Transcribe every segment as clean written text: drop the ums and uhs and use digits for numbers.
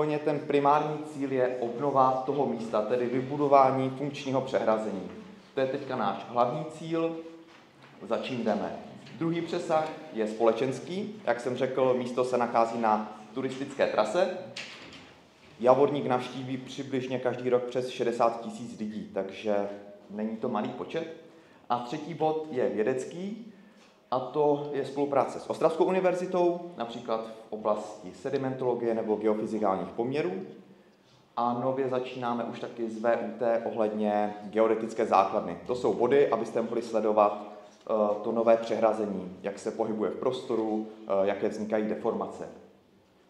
úplně ten primární cíl je obnova toho místa, tedy vybudování funkčního přehrazení. To je teďka náš hlavní cíl, za čím jdeme. Druhý přesah je společenský. Jak jsem řekl, místo se nachází na turistické trase. Javorník navštíví přibližně každý rok přes 60 000 lidí, takže není to malý počet. A třetí bod je vědecký, a to je spolupráce s Ostravskou univerzitou, například v oblasti sedimentologie nebo geofyzikálních poměrů. A nově začínáme už taky s VUT ohledně geodetické základny. To jsou body, abyste mohli sledovat to nové přehrazení, jak se pohybuje v prostoru, jaké vznikají deformace.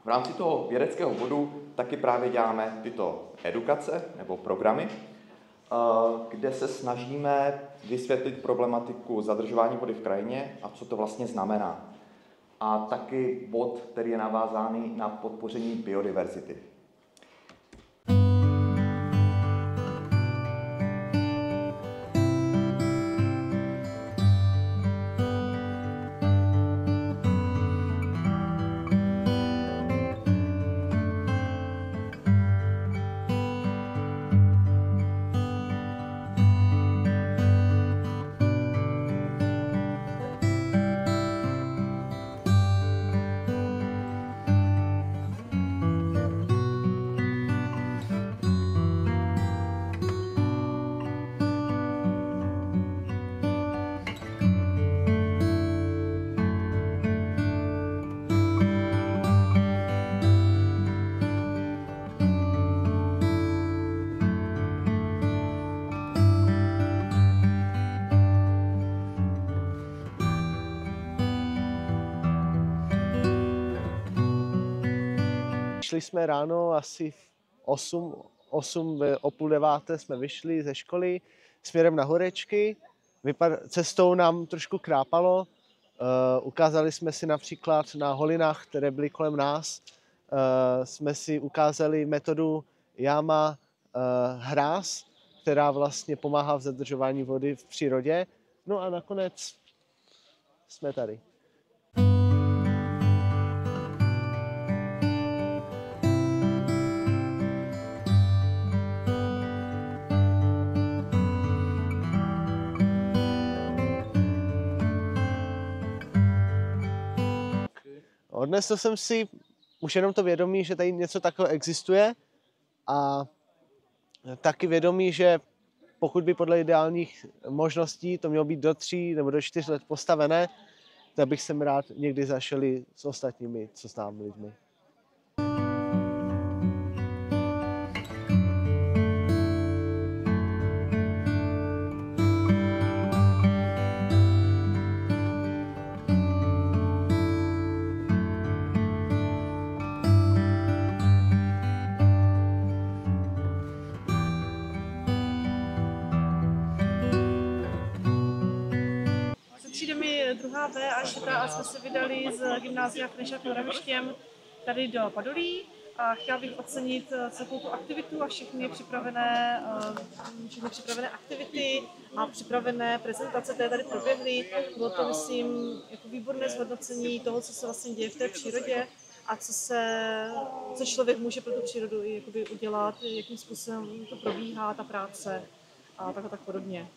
V rámci toho vědeckého bodu taky právě děláme tyto edukace nebo programy, kde se snažíme vysvětlit problematiku zadržování vody v krajině a co to vlastně znamená. A taky bod, který je navázaný na podpoření biodiverzity. Šli jsme ráno asi v 8, o půl 9 jsme vyšli ze školy směrem na Horečky. Cestou nám trošku krápalo. Ukázali jsme si například na holinách, které byly kolem nás, jsme si ukázali metodu Jáma hráz, která vlastně pomáhá v zadržování vody v přírodě. No a nakonec jsme tady. Odnesl jsem si už jenom to vědomí, že tady něco takového existuje a taky vědomí, že pokud by podle ideálních možností to mělo být do 3 nebo do 4 let postavené, tak bych sem rád někdy zašel i s ostatními, co znám lidmi. Přijde mi druhá V a čtvrtá a jsme se vydali z gymnázia Knežák nad Radhoštěm tady do Padolí a chtěla bych ocenit celou tu aktivitu a všechny připravené aktivity a připravené prezentace, které tady proběhly. Bylo to, myslím, jako výborné zhodnocení toho, co se vlastně děje v té přírodě a co člověk může pro tu přírodu i jakoby udělat, jakým způsobem to probíhá, ta práce a tak podobně.